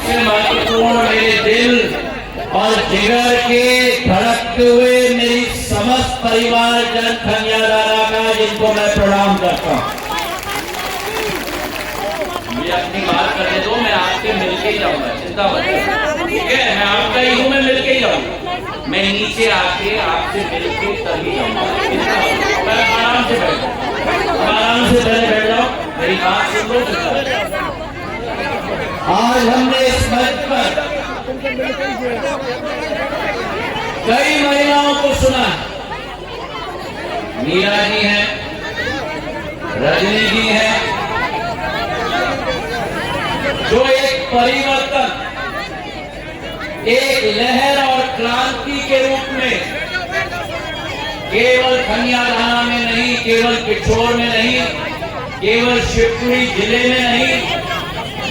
सबसे महत्वपूर्ण मेरे दिल और जिगर के धड़कते हुए मेरी समस्त परिवार जन खनियादारा का, जिनको मैं प्रणाम करता हूँ। ये अपनी बात करने दो, मैं आपके मिलके ही जाऊंगा, चिंता मत करो, ठीक है? मैं आपका ही हूँ, मैं मिलके ही जाऊंगा। मैं नीचे आके आपसे मिलके तभी जाऊंगा, मैं आराम से बैठ जाऊँ, आराम से बैठ जाओ, मेरी बात सुन लो। आज हमने इस मंच पर कई महिलाओं को सुना। मीरा जी हैं, रजनी जी हैं, जो एक परिवर्तन, एक लहर और क्रांति के रूप में केवल खनियाधारा में नहीं, केवल पिछोर में नहीं, केवल शिवपुरी जिले में नहीं,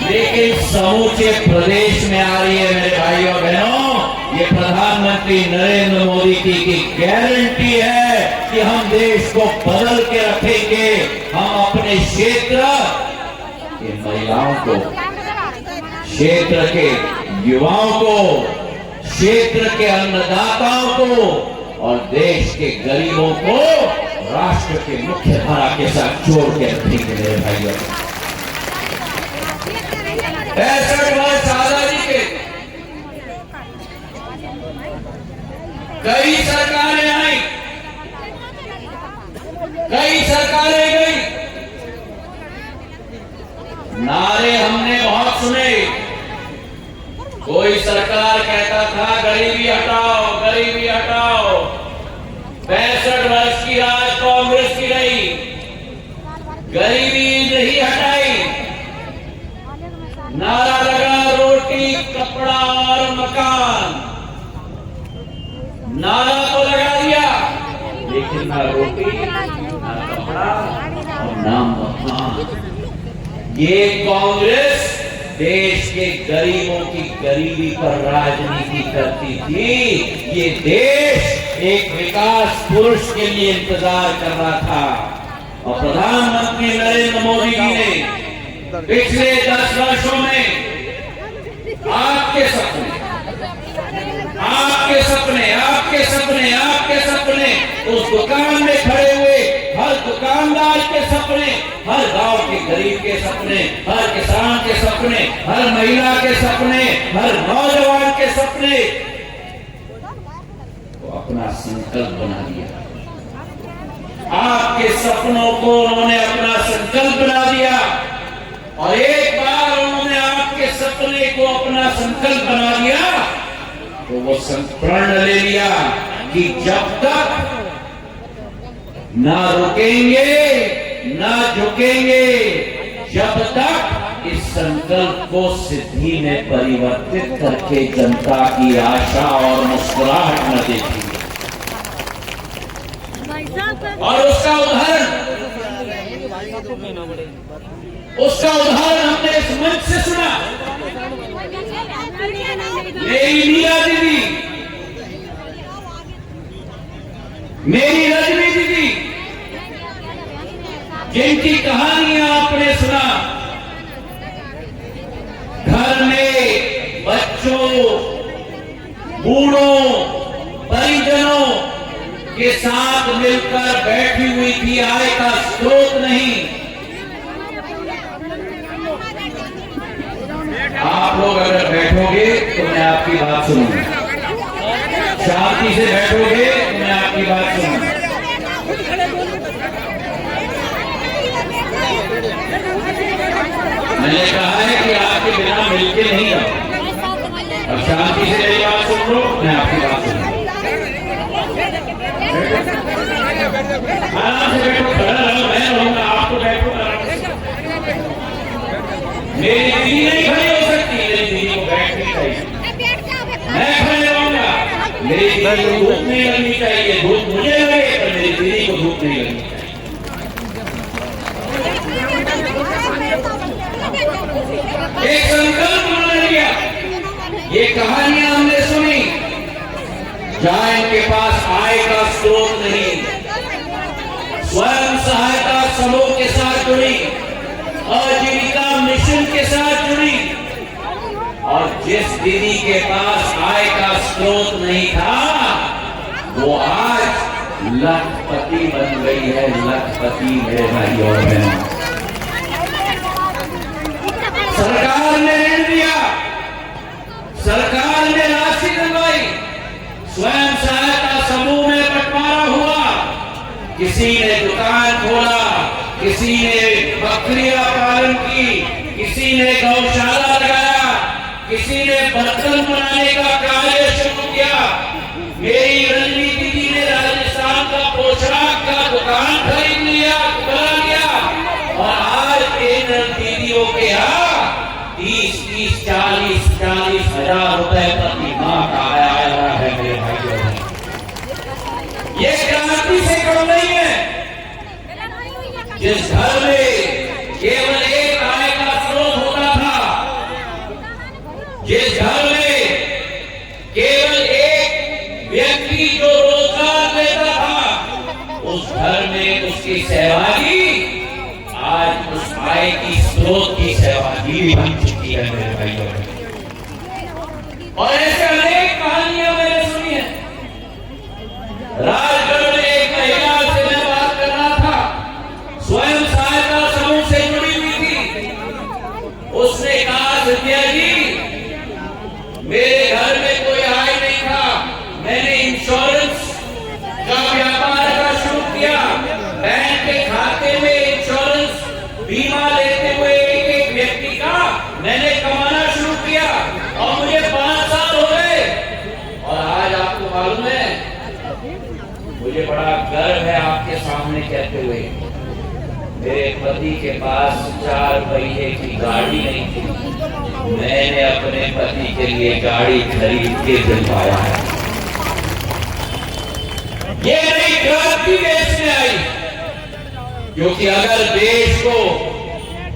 लेकिन समूचे प्रदेश में आ रही है। मेरे भाइयों बहनों, ये प्रधानमंत्री नरेंद्र मोदी की गारंटी है कि हम देश को बदल के रखेंगे। हम अपने क्षेत्र के महिलाओं को, क्षेत्र के युवाओं को, क्षेत्र के अन्नदाताओं को और देश के गरीबों को राष्ट्र के मुख्य धारा के साथ जोड़ के रखेंगे। मेरे भाइयों, 65 वर्ष आजादी के कई सरकारें आई, कई सरकारें गई, नारे हमने बहुत सुने। कोई सरकार कहता था गरीबी हटाओ, गरीबी हटाओ। 65 वर्ष की राज कांग्रेस की रही, गरीबी नहीं हटाई। नारा लगा रोटी, कपड़ा और मकान। नारा तो लगा दिया, लेकिन ना रोटी, ना कपड़ा और ना मकान। ये कांग्रेस देश के गरीबों की गरीबी पर राजनीति करती थी। ये देश एक विकास पुरुष के लिए इंतजार कर रहा था और प्रधानमंत्री नरेंद्र मोदी जी ने पिछले 10 वर्षों में आपके सपने, आपके सपने, आपके सपने, आपके सपने, उस दुकान में खड़े हुए हर दुकानदार के सपने, हर गांव के गरीब के सपने, हर किसान के सपने, हर महिला के सपने, हर नौजवान के सपने को अपना संकल्प बना दिया। आपके सपनों को उन्होंने अपना संकल्प बना दिया और एक बार उन्होंने आपके सपने को अपना संकल्प बना दिया तो वो प्रण ले लिया कि जब तक ना रुकेंगे, ना झुकेंगे, जब तक इस संकल्प को सिद्धि में परिवर्तित करके जनता की आशा और मुस्कुराहट न देखेंगे। और उसका उदाहरण हमने इस मंच से सुना। मेरी मीरा दीदी, मेरी रजनी दीदी, जिनकी कहानियां आपने सुना, घर में बच्चों, बूढ़ों, परिजनों के साथ मिलकर बैठी हुई थी, आय का स्रोत नहीं। आप लोग अगर बैठोगे तो मैं आपकी बात सुनूंगा, शांति से बैठोगे तो मैं आपकी बात सुनूंगा। मैंने कहा है कि आपके बिना मिलके नहीं जाओ। अब शांति से मेरी बात सुन लो, मैं आपकी बात सुनूंगा। आराम से बैठो, खड़ा रहो, मैं रहूंगा, आप तो बैठो आराम से। मेरी दीदी नहीं खड़ी हो सकती, मेरी दीदी को बैठनी चाहिए, मैं खड़े रहूंगा। मेरी दीदी को धूप नहीं लगनी चाहिए, धूप मुझे लगे पर मेरी दीदी को धूप नहीं लगनी चाहिए। एक संकल्प उन्होंने लिया। ये कहानियां हमने सुनी, जहां इनके पास आय का स्रोत नहीं, स्वयं सहायता समूह के साथ जुड़ी, आजीविका मिशन के साथ जुड़ी और जिस दीदी के पास आय का स्रोत नहीं था वो आज लखपति बन गई है। लखपति मेरे भाई और बहनों, सरकार ने ऋण दिया, सरकार ने राशि दिलवाई, स्वयं सहायता समूह में बंटवारा हुआ, किसी ने दुकान खोला, किसी ने बकरियां पालन की, किसी ने गौशाला लगाया, किसी ने बर्तन बनाने का कार्य शुरू किया। मेरी रंजनी दीदी ने राजस्थान का पोशाक का दुकान खरीद लिया, बना लिया और आज इन दीदियों के यहाँ 30-30, 40-40 हजार रुपए प्रति माह का आया है मेरे भाइयों। ये क्रांति से कम नहीं है। जिस घर में केवल एक आय का स्रोत होता था, जिस घर में केवल एक व्यक्ति जो रोजगार लेता था, उस घर में उसकी सहभागी आज उस आय की स्रोत की सहभागी भी बन चुकी है मेरे भाइयों। और ऐसे अनेक कहानियां मैंने सुनी है। राजगढ़ में एक महिला से मैं बात कर रहा था, स्वयं सहायता समूह से जुड़ी हुई थी। उसने कहा, संध्या जी मेरे घर में कोई आय नहीं था, मैंने इंश्योरेंस का व्यापार का शुरू किया। बैंक के खाते में इंश्योरेंस बीमा लेते हुए एक एक व्यक्ति का मैंने कमाना शुरू किया और मुझे 5 साल हो गए। और आज आपको मालूम है, मुझे बड़ा गर्व है आपके सामने कहते हुए, मेरे पति के पास 4 पहिए की गाड़ी नहीं थी, मैंने अपने पति के लिए गाड़ी खरीद के दिलवाया है। ये नई क्रांति देश में आई, क्योंकि अगर देश को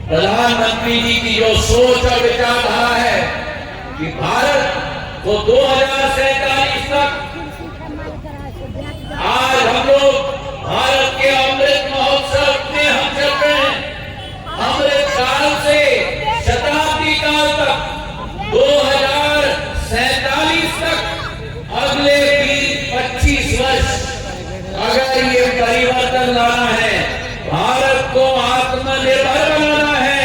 प्रधानमंत्री जी की जो सोच और विचारधारा है कि भारत को 2047 तक, आज हम लोग भारत के अमृत महोत्सव में हम चल रहे हैं। अमृत काल से शताब्दी काल तक 2047 तक अगले 20-25 वर्ष अगर ये परिवर्तन लाना है, भारत को आत्मनिर्भर बनाना है,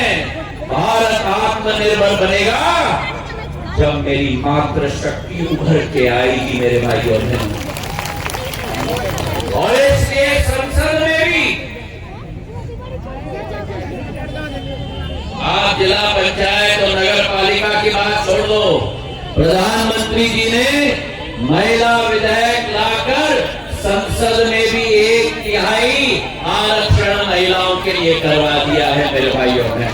भारत आत्मनिर्भर बनेगा जब मेरी मातृशक्ति उभर के आएगी मेरे भाई और बहनों। और इसके संसद में भी आप जिला पंचायत और नगर पालिका की बात छोड़ दो, प्रधानमंत्री जी ने महिला विधेयक लाकर संसद में भी 1/3 आरक्षण महिलाओं के लिए करवा दिया है मेरे भाइयों ने।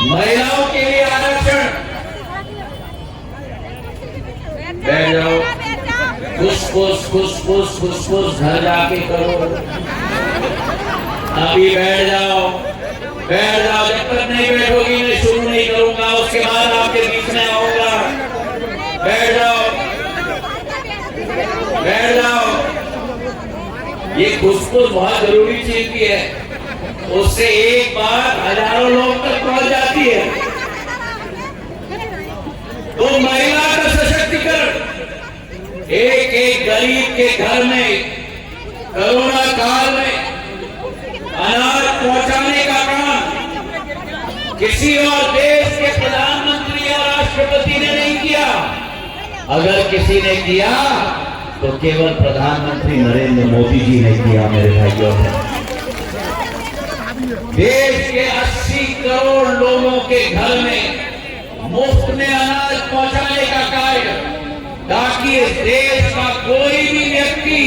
महिलाओं के लिए आरक्षण। बैठ जाओ, फुस घर जाके करो, अभी बैठ जाओ, बैठ जाओ। जब तक नहीं बैठोगी मैं शुरू नहीं करूंगा, उसके बाद आपके बीच में आऊंगा। बैठ जाओ, बैठ जाओ। ये फुस बहुत जरूरी चीज भी है, उससे एक बात हजारों लोग तक पहुंच जाती है। तो महिला का सशक्तिकरण, एक एक गरीब के घर में कोरोना काल में अनाज पहुंचाने का काम किसी और देश के प्रधानमंत्री या राष्ट्रपति ने नहीं किया। अगर किसी ने किया तो केवल प्रधानमंत्री नरेंद्र मोदी जी ने किया मेरे भाइयों। देश के 80 करोड़ लोगों के घर में मुफ्त में अनाज पहुंचाने का कार्य, ताकि इस देश का कोई भी व्यक्ति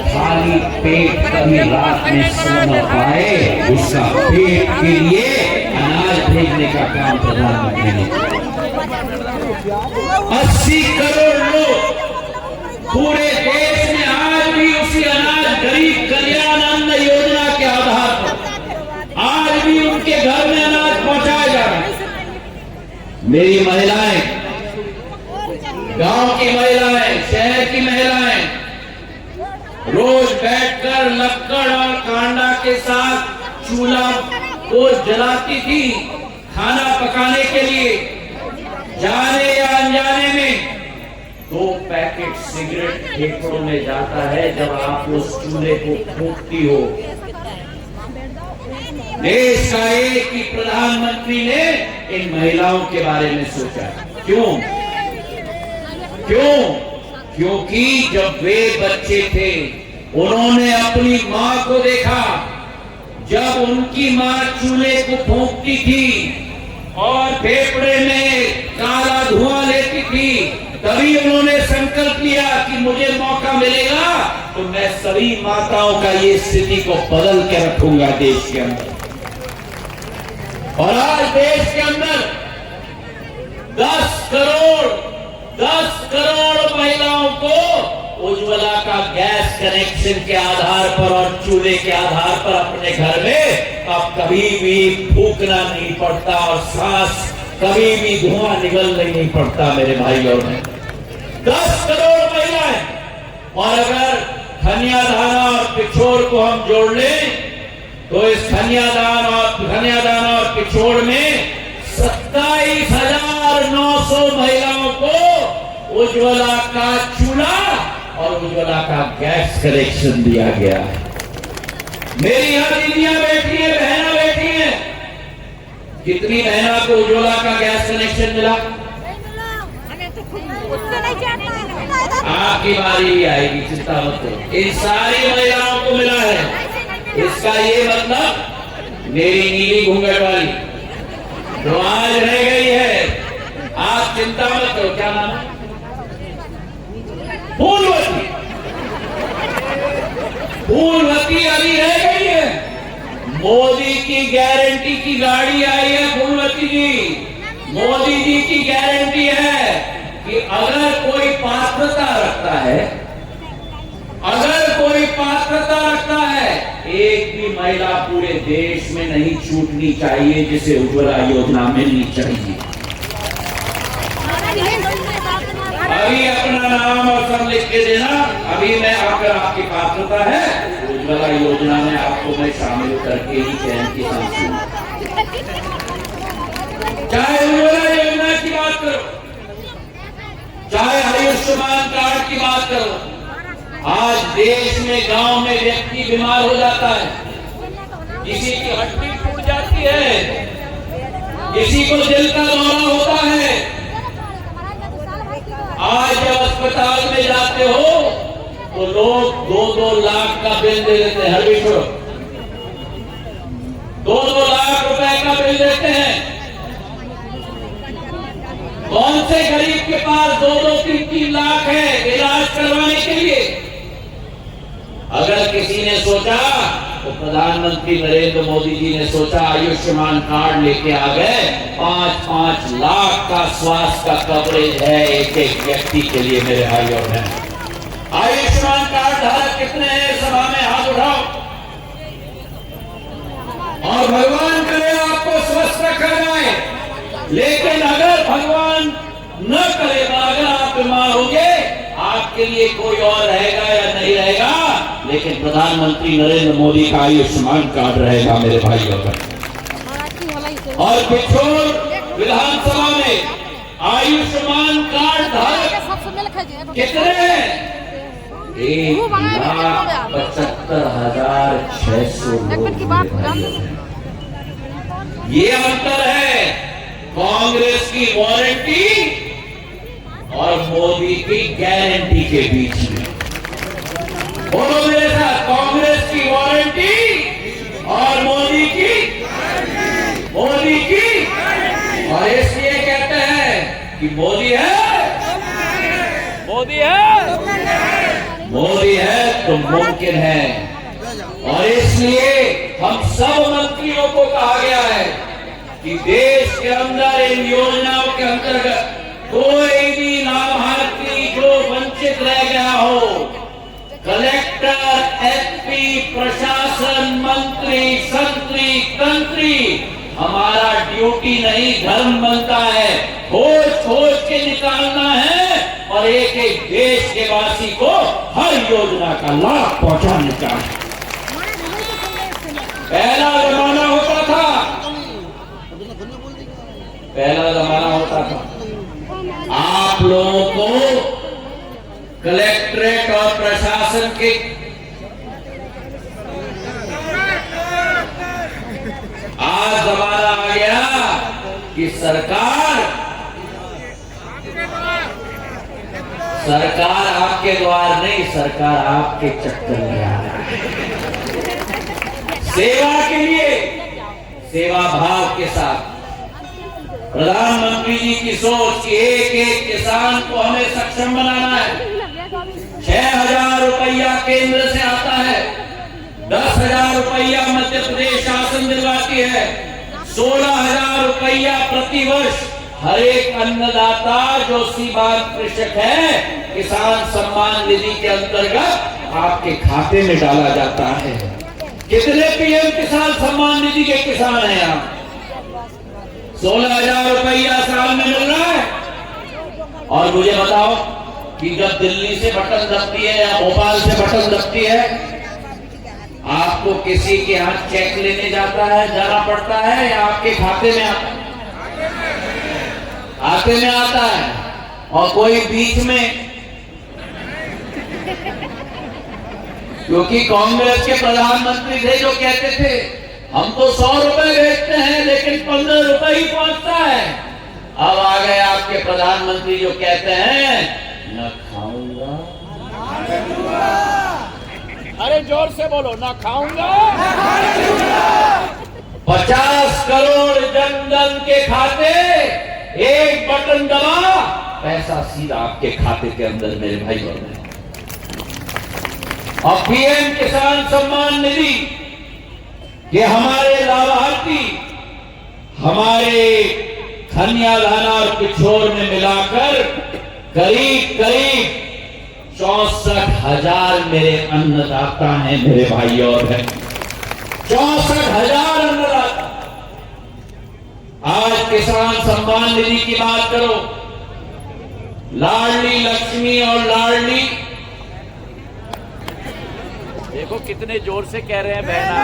खाली पेट कभी रात में सो न पाए, उसका पेट के लिए अनाज भेजने का काम प्रधानमंत्री ने। 80 करोड़ लोग पूरे देश में आज भी उसी अनाज गरीब कल्याण अन्न योजना के आधार पर आज भी उनके घर में अनाज पहुंचाया जा रहा है। मेरी महिलाएं, गांव की महिलाएं, शहर की महिलाएं रोज बैठकर लक्कड़ और कांडा के साथ चूल्हा को जलाती थी, खाना पकाने के लिए जाने या अनजाने में 2 पैकेट सिगरेट फेफड़ों में जाता है जब आप उस चूल्हे को फूंकती हो। देश का एक ही प्रधानमंत्री ने इन महिलाओं के बारे में सोचा। क्यों? क्योंकि जब वे बच्चे थे उन्होंने अपनी मां को देखा, जब उनकी मां चूल्हे को फूंकती थी और फेफड़े में काला धुआं लेती थी, तभी उन्होंने संकल्प लिया कि मुझे मौका मिलेगा तो मैं सभी माताओं का ये स्थिति को बदल के रखूंगा देश के अंदर। और आज देश के अंदर 10 करोड़ महिलाओं को उज्ज्वला का गैस कनेक्शन के आधार पर और चूल्हे के आधार पर अपने घर में अब कभी भी फूकना नहीं पड़ता और सांस कभी भी धुआं निकलना नहीं पड़ता मेरे भाई और बहन। 10 करोड़ महिलाएं, और अगर कन्यादान और पिछोड़ को हम जोड़ लें तो इस कन्यादान और पिछोड़ में 27,900 महिलाओं को उज्ज्वला का चूल्हा और उज्ज्वला का गैस कनेक्शन दिया गया है। मेरी यहां दीदियां बैठी है, बहना बैठी है। कितनी बहना को उज्ज्वला का गैस कनेक्शन मिला? आपकी बारी भी आएगी, चिंता मत करो। इन सारी महिलाओं को मिला है। इसका ये मतलब मेरी नीली घूंघट वाली जो आज रह गई है, आप चिंता मत करो। क्या नाम है? फूलवती अभी रह गई है। मोदी की गारंटी की गाड़ी आई है फूलवती जी। मोदी जी की गारंटी है कि अगर कोई पात्रता रखता है, एक भी महिला पूरे देश में नहीं छूटनी चाहिए जिसे उज्ज्वला योजना मिलनी चाहिए। अभी अपना नाम और सब लिख के देना। अभी मैं अगर आपकी पात्रता है उज्ज्वला योजना में आपको मैं शामिल करके ही चयन की सांस लूंगा। चाहे उज्ज्वला योजना की बात करो, चाहे आयुष्मान कार्ड की बात करो। आज देश में गांव में व्यक्ति बीमार हो जाता है, किसी की हड्डी टूट जाती है, किसी को दिल का दौरा होता है। आज जब अस्पताल में जाते हो तो लोग 2-2 लाख का बिल दे देते हैं। हर भी छोड़ो, 2-2 लाख रुपए का बिल देते हैं। कौन से गरीब के पास 2-2, 3-3 लाख है इलाज करवाने के लिए? अगर किसी ने सोचा तो प्रधानमंत्री नरेंद्र मोदी जी ने सोचा, आयुष्मान कार्ड लेके आ गए। 5-5 लाख का स्वास्थ्य का कवरेज है एक एक व्यक्ति के लिए मेरे भाई और बहन। आयुष्मान कार्ड धारक कितने हैं? सभा में हाथ उठाओ। और भगवान करे आपको स्वस्थ रखा जाए, लेकिन अगर भगवान न करेगा, अगर आप बीमार होंगे, आपके लिए कोई और रहेगा या नहीं रहेगा, लेकिन प्रधानमंत्री नरेंद्र मोदी का आयुष्मान कार्ड रहेगा मेरे भाई और बहन। और पिछोर विधानसभा में आयुष्मान कार्ड धारक कितने हैं? 1,75,600 लोग। ये अंतर है कांग्रेस की वारंटी और मोदी की गारंटी के बीच में। बोलो मेरे साथ, कांग्रेस की वारंटी और मोदी की। और इसलिए कहते हैं कि मोदी है तो मुमकिन है। और इसलिए हम सब मंत्रियों को कहा गया है कि देश के अंदर इन योजनाओं के अंतर्गत कोई भी लाभार्थी जो वंचित रह गया हो, कलेक्टर, एसपी, प्रशासन, मंत्री, संतरी, तंत्री, हमारा ड्यूटी नहीं धर्म बनता है। खोज के निकालना है और एक एक देश के वासी को हर योजना का लाभ पहुंचाने का है। पहला जमाना होता था पहला जमाना होता था, आप लोगों को कलेक्ट्रेट और प्रशासन के आज जमाना आ गया कि सरकार आपके द्वार नहीं, सरकार आपके चक्कर में आ रहा है। सेवा के लिए, सेवा भाव के साथ प्रधानमंत्री जी की सोच कि एक एक किसान को हमें सक्षम बनाना है। 6,000 रुपया केंद्र से आता है, 10,000 रुपया मध्य प्रदेश शासन दिलवाती है, 16,000 रुपया प्रतिवर्ष हर एक अन्नदाता जो सीमांत कृषक है किसान सम्मान निधि के अंतर्गत आपके खाते में डाला जाता है। कितने पीएम किसान सम्मान निधि के किसान हैं यहाँ? 16,000 रुपया साल में मिल रहा है। और मुझे बताओ कि जब दिल्ली से बटन दबती है या भोपाल से बटन दबती है, आपको किसी के हाथ चेक लेने जाना पड़ता है या आपके खाते में आता है? और कोई बीच में, क्योंकि कांग्रेस के प्रधानमंत्री थे जो कहते थे हम तो 100 रुपए भेजते हैं लेकिन 15 रुपए ही पहुंचता है। अब आ गए आपके प्रधानमंत्री जो कहते हैं न खाऊंगा, अरे जोर से बोलो, ना खाऊंगा। 50 करोड़ जनधन के खाते, एक बटन दबा पैसा सीधा आपके खाते के अंदर मेरे भाई बहन। और पीएम किसान सम्मान निधि ये हमारे लाभार्थी हमारे खनिया धाना और पिछोर में मिलाकर करीब 64,000 मेरे अन्नदाता हैं मेरे भाई और बहन। 64,000 अन्नदाता। आज किसान सम्मान निधि की बात करो, लाडली लक्ष्मी और लाडली, देखो कितने जोर से कह रहे हैं बहना।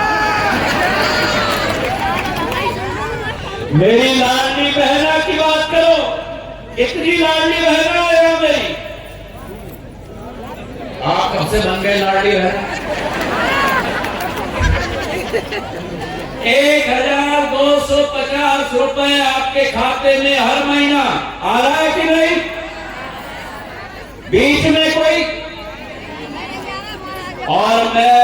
मेरी लाडली बहना की बात करो, इतनी लाडली बहना है मेरी। आप कब से बन गए लाडली बहना? 1,250 रुपए आपके खाते में हर महीना आ रहा है कि नहीं? बीच में कोई, और मैं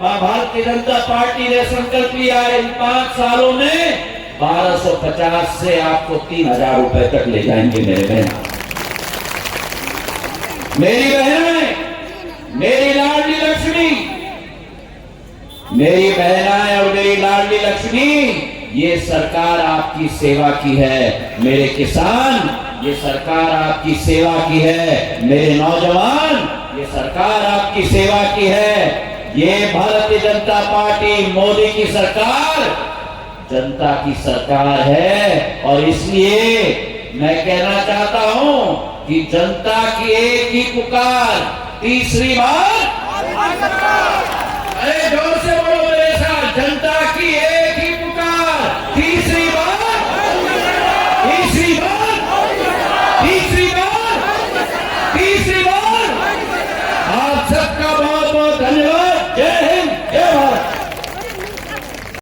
भारतीय जनता पार्टी ने संकल्प लिया है इन 5 सालों में 1250 से आपको 3,000 रुपए तक ले जाएंगे मेरे बहन। मेरी बहन, मेरी लाडली लक्ष्मी, मेरी बहनाएं और मेरी लाडली लक्ष्मी, ये सरकार आपकी सेवा की है। मेरे किसान, ये सरकार आपकी सेवा की है। मेरे नौजवान, ये सरकार आपकी सेवा की है। ये भारतीय जनता पार्टी मोदी की सरकार जनता की सरकार है। और इसलिए मैं कहना चाहता हूं कि जनता की एक ही पुकार, तीसरी बार, अरे